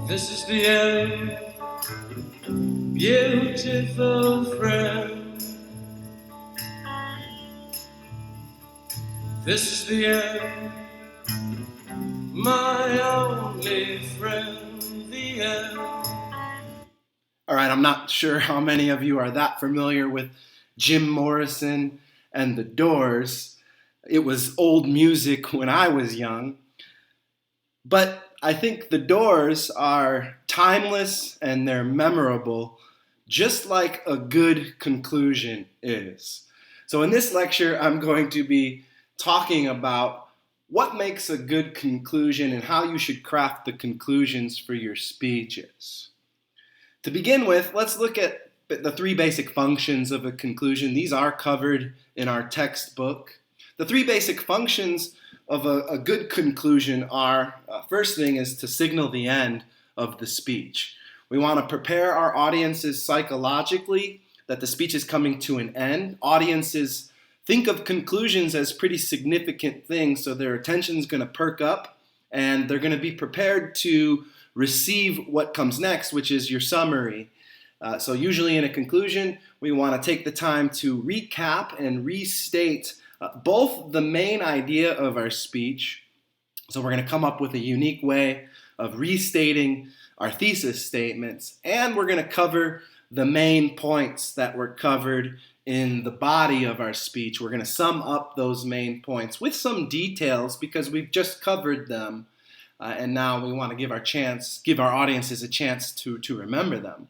This is the end, beautiful friend. This is the end, my only friend, the end. All right, I'm not sure how many of you are that familiar with Jim Morrison and the Doors. It was old music when I was young. But I think the Doors are timeless and they're memorable, just like a good conclusion is. So in this lecture, I'm going to be talking about what makes a good conclusion and how you should craft the conclusions for your speeches. To begin with, let's look at the three basic functions of a conclusion. These are covered in our textbook. The three basic functions of a good conclusion are, first thing is to signal the end of the speech. We want to prepare our audiences psychologically that the speech is coming to an end. Audiences think of conclusions as pretty significant things, so their attention is going to perk up and they're going to be prepared to receive what comes next, which is your summary. So usually in a conclusion, we want to take the time to recap and restate both the main idea of our speech. So we're going to come up with a unique way of restating our thesis statements, and we're going to cover the main points that were covered in the body of our speech. We're going to sum up those main points with some details because we've just covered them. And now we want to give our audiences a chance to remember them.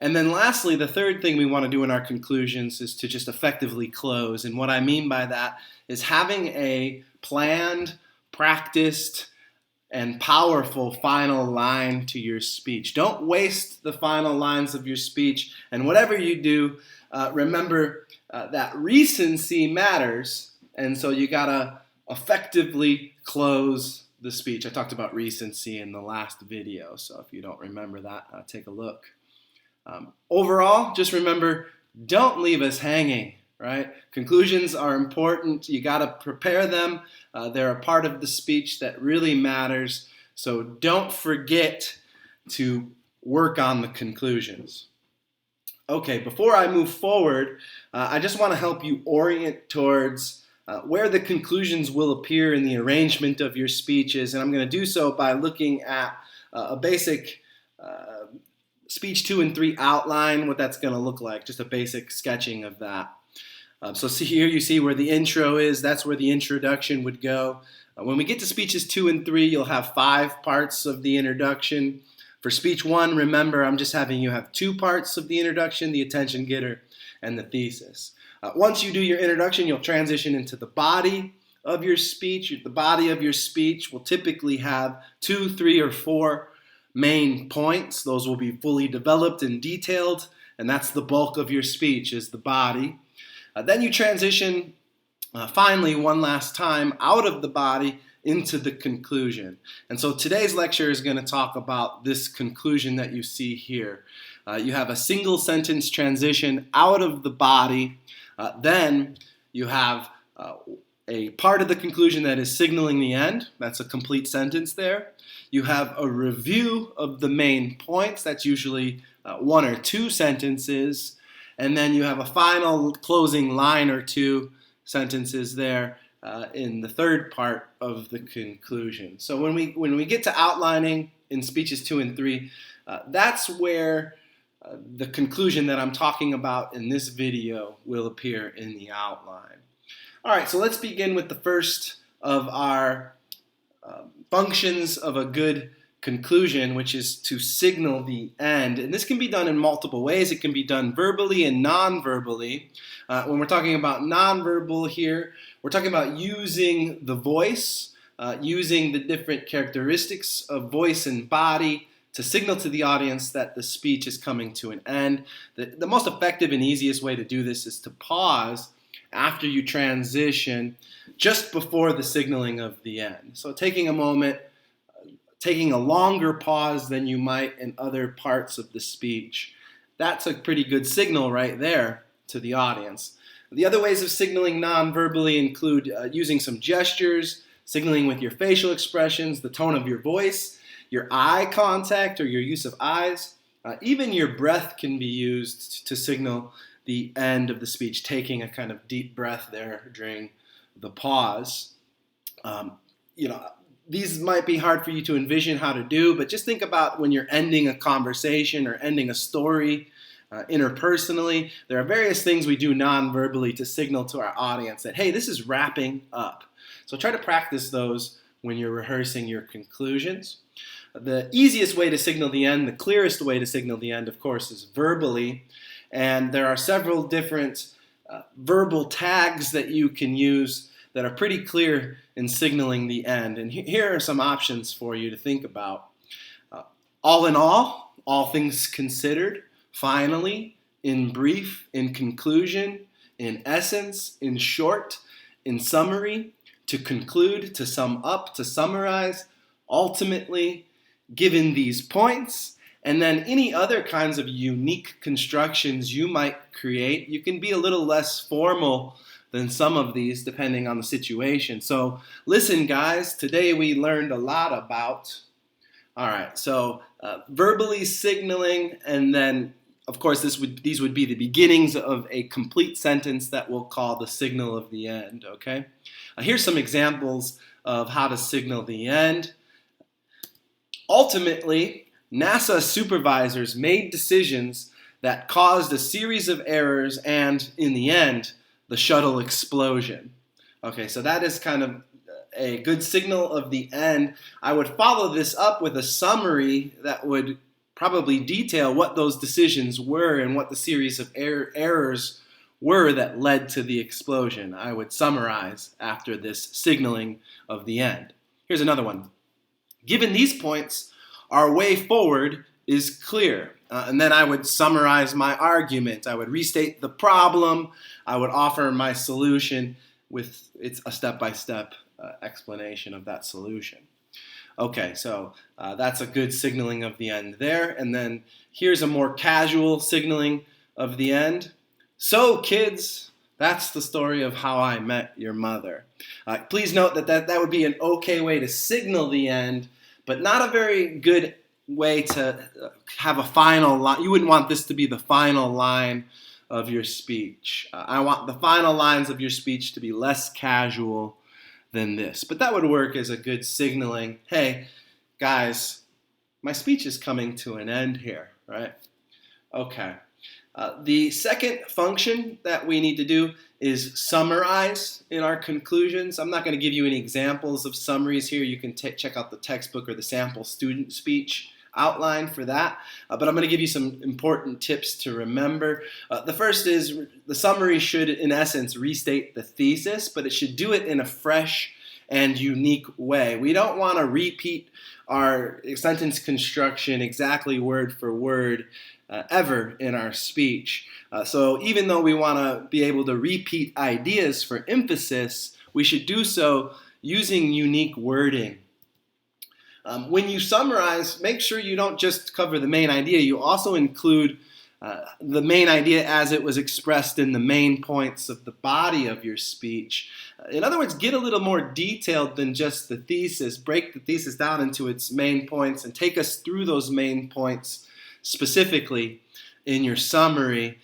And then lastly, the third thing we want to do in our conclusions is to just effectively close. And what I mean by that is having a planned, practiced, and powerful final line to your speech. Don't waste the final lines of your speech. And whatever you do, remember that recency matters. And so you got to effectively close the speech. I talked about recency in the last video, so if you don't remember that, take a look. Overall, just remember, don't leave us hanging, right? Conclusions are important. You got to prepare them. They're a part of the speech that really matters, so don't forget to work on the conclusions. Okay, before I move forward, I just want to help you orient towards where the conclusions will appear in the arrangement of your speeches, and I'm going to do so by looking at a basic speech 2 and 3 outline, what that's going to look like, just a basic sketching of that. So see here, you see where the intro is, that's where the introduction would go. When we get to speeches 2 and 3, you'll have 5 parts of the introduction. For speech 1, remember, I'm just having you have 2 parts of the introduction, the attention getter and the thesis. Once you do your introduction, you'll transition into the body of your speech. The body of your speech will typically have 2, 3, or 4 main points. Those will be fully developed and detailed, and that's the bulk of your speech, is the body. Then you transition, finally, one last time, out of the body into the conclusion. And so today's lecture is going to talk about this conclusion that you see here. You have a single sentence transition out of the body. Then you have a part of the conclusion that is signaling the end. That's a complete sentence there. You have a review of the main points. That's usually 1 or 2 sentences. And then you have a final closing line or 2 sentences there in the third part of the conclusion. So when we get to outlining in speeches 2 and 3, that's where the conclusion that I'm talking about in this video will appear in the outline. All right, so let's begin with the first of our functions of a good conclusion, which is to signal the end. And this can be done in multiple ways. It can be done verbally and non-verbally. When we're talking about non-verbal here, we're talking about using the voice, using the different characteristics of voice and body to signal to the audience that the speech is coming to an end. The most effective and easiest way to do this is to pause after you transition just before the signaling of the end. So taking a moment, taking a longer pause than you might in other parts of the speech. That's a pretty good signal right there to the audience. The other ways of signaling non-verbally include using some gestures, signaling with your facial expressions, the tone of your voice. your eye contact or your use of eyes. Even your breath can be used to signal the end of the speech, taking a kind of deep breath there during the pause. Um, you know, these might be hard for you to envision how to do, but just think about when you're ending a conversation or ending a story interpersonally. There are various things we do non-verbally to signal to our audience that, hey, this is wrapping up. So try to practice those when you're rehearsing your conclusions. The easiest way to signal the end, the clearest way to signal the end, of course, is verbally. And there are several different verbal tags that you can use that are pretty clear in signaling the end. And here are some options for you to think about. All in all things considered, finally, in brief, in conclusion, in essence, in short, in summary, to conclude, to sum up, to summarize, ultimately, given these points, and then any other kinds of unique constructions you might create. You can be a little less formal than some of these depending on the situation. So listen, guys, today we learned a lot about, verbally signaling, and then of course these would be the beginnings of a complete sentence that we'll call the signal of the end, okay? Here's some examples of how to signal the end. Ultimately, NASA supervisors made decisions that caused a series of errors and, in the end, the shuttle explosion. Okay, so that is kind of a good signal of the end. I would follow this up with a summary that would probably detail what those decisions were and what the series of errors were that led to the explosion. I would summarize after this signaling of the end. Here's another one. Given these points, our way forward is clear. And then I would summarize my argument. I would restate the problem. I would offer my solution with a step-by-step explanation of that solution. Okay, so that's a good signaling of the end there. And then here's a more casual signaling of the end. So, kids, that's the story of how I met your mother. Please note that would be an okay way to signal the end, but not a very good way to have a final line. You wouldn't want this to be the final line of your speech. I want the final lines of your speech to be less casual than this. But that would work as a good signaling. Hey, guys, my speech is coming to an end here, right? Okay. The second function that we need to do is summarize in our conclusions. I'm not going to give you any examples of summaries here. You can check out the textbook or the sample student speech outline for that. But I'm going to give you some important tips to remember. The first is the summary should, in essence, restate the thesis, but it should do it in a fresh and unique way. We don't want to repeat our sentence construction exactly word for word ever in our speech. So even though we want to be able to repeat ideas for emphasis, we should do so using unique wording. When you summarize, make sure you don't just cover the main idea. You also include the main idea as it was expressed in the main points of the body of your speech. In other words, get a little more detailed than just the thesis. Break the thesis down into its main points and take us through those main points specifically in your summary.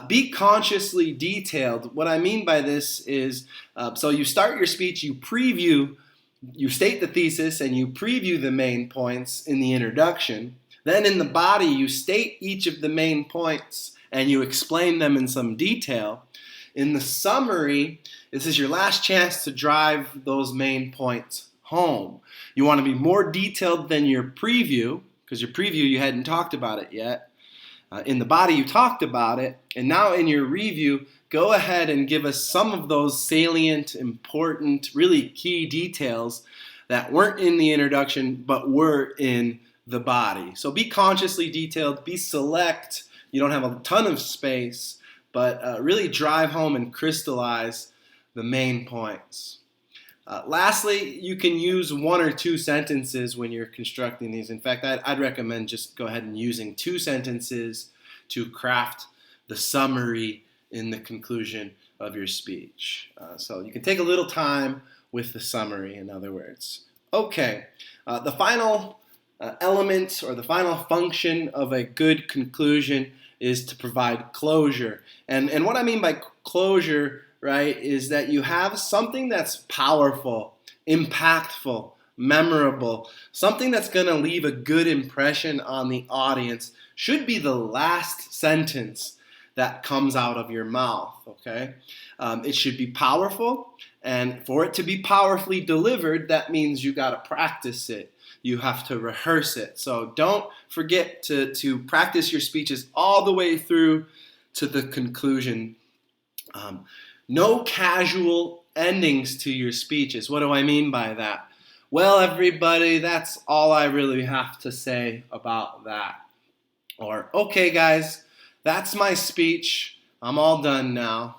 Be consciously detailed. What I mean by this is, so you start your speech, you state the thesis and you preview the main points in the introduction. Then in the body, you state each of the main points and you explain them in some detail. In the summary, this is your last chance to drive those main points home. You want to be more detailed than your preview, because your preview, you hadn't talked about it yet. In the body, you talked about it. And now in your review, go ahead and give us some of those salient, important, really key details that weren't in the introduction but were in the body. So be consciously detailed, be select. You don't have a ton of space, but really drive home and crystallize the main points. Lastly, you can use one or two sentences when you're constructing these. In fact, I'd recommend just go ahead and using 2 sentences to craft the summary in the conclusion of your speech. So you can take a little time with the summary, in other words. Okay, the final element or the final function of a good conclusion is to provide closure. And what I mean by closure, right, is that you have something that's powerful, impactful, memorable, something that's going to leave a good impression on the audience should be the last sentence that comes out of your mouth, okay? It should be powerful, and for it to be powerfully delivered, that means you got to practice it. You have to rehearse it. So don't forget to practice your speeches all the way through to the conclusion. No casual endings to your speeches. What do I mean by that? Well, everybody, that's all I really have to say about that. Or, okay, guys, that's my speech. I'm all done now.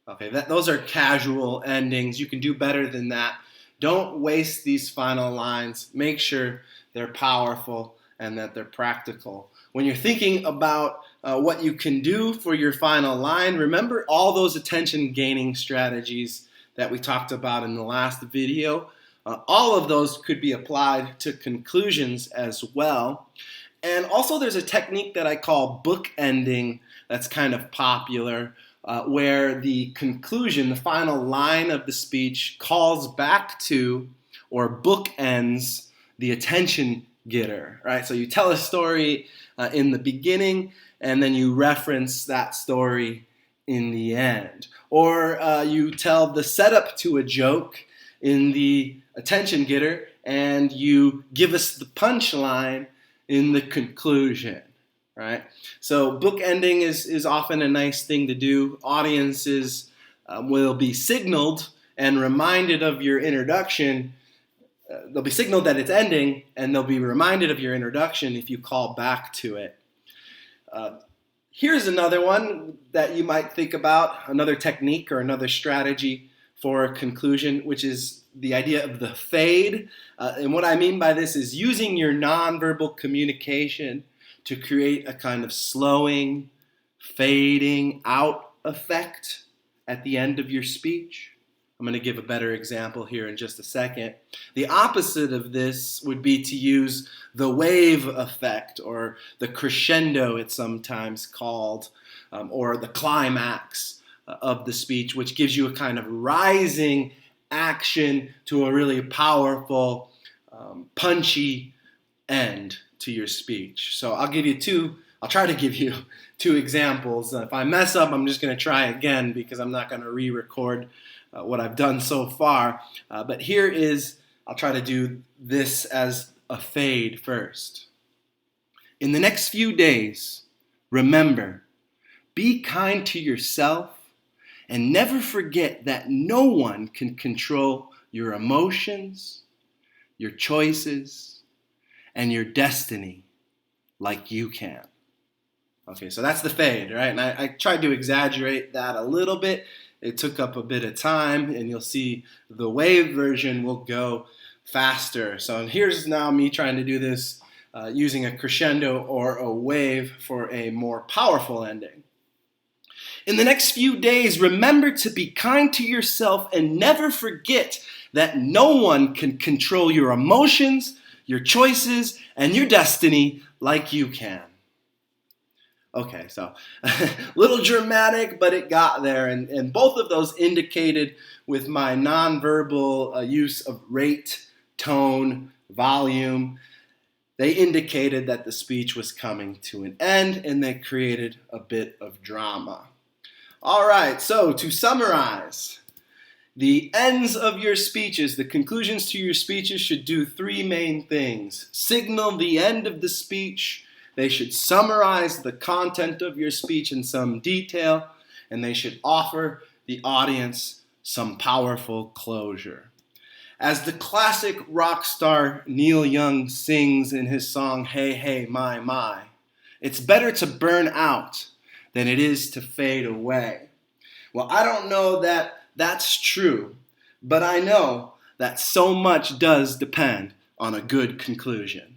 Okay, those are casual endings. You can do better than that. Don't waste these final lines. Make sure they're powerful and that they're practical. When you're thinking about what you can do for your final line, remember all those attention-gaining strategies that we talked about in the last video. All of those could be applied to conclusions as well. And also there's a technique that I call bookending that's kind of popular, where the conclusion, the final line of the speech, calls back to or bookends the attention getter, right? So you tell a story in the beginning, and then you reference that story in the end. Or you tell the setup to a joke in the attention getter, and you give us the punchline in the conclusion, right? So bookending is often a nice thing to do. Audiences will be signaled and reminded of your introduction. They'll be signaled that it's ending, and they'll be reminded of your introduction if you call back to it. Here's another one that you might think about, another technique or another strategy for a conclusion, which is the idea of the fade. And what I mean by this is using your nonverbal communication to create a kind of slowing, fading out effect at the end of your speech. I'm going to give a better example here in just a second. The opposite of this would be to use the wave effect, or the crescendo it's sometimes called, or the climax of the speech, which gives you a kind of rising action to a really powerful, punchy end to your speech. So I'll try to give you two examples. If I mess up, I'm just going to try again because I'm not going to re-record what I've done so far. But I'll try to do this as a fade first. In the next few days, remember, be kind to yourself and never forget that no one can control your emotions, your choices, and your destiny like you can. Okay, so that's the fade, right? And I tried to exaggerate that a little bit. It took up a bit of time, and you'll see the wave version will go faster. So here's now me trying to do this using a crescendo or a wave for a more powerful ending. In the next few days, remember to be kind to yourself and never forget that no one can control your emotions, your choices, and your destiny like you can. Okay, so a little dramatic, but it got there. And both of those indicated with my nonverbal use of rate, tone, volume, they indicated that the speech was coming to an end, and they created a bit of drama. All right, so to summarize, the ends of your speeches, the conclusions to your speeches should do three main things. Signal the end of the speech. They should summarize the content of your speech in some detail, and they should offer the audience some powerful closure. As the classic rock star Neil Young sings in his song, Hey, Hey, My, it's better to burn out than it is to fade away. Well, I don't know that that's true, but I know that so much does depend on a good conclusion.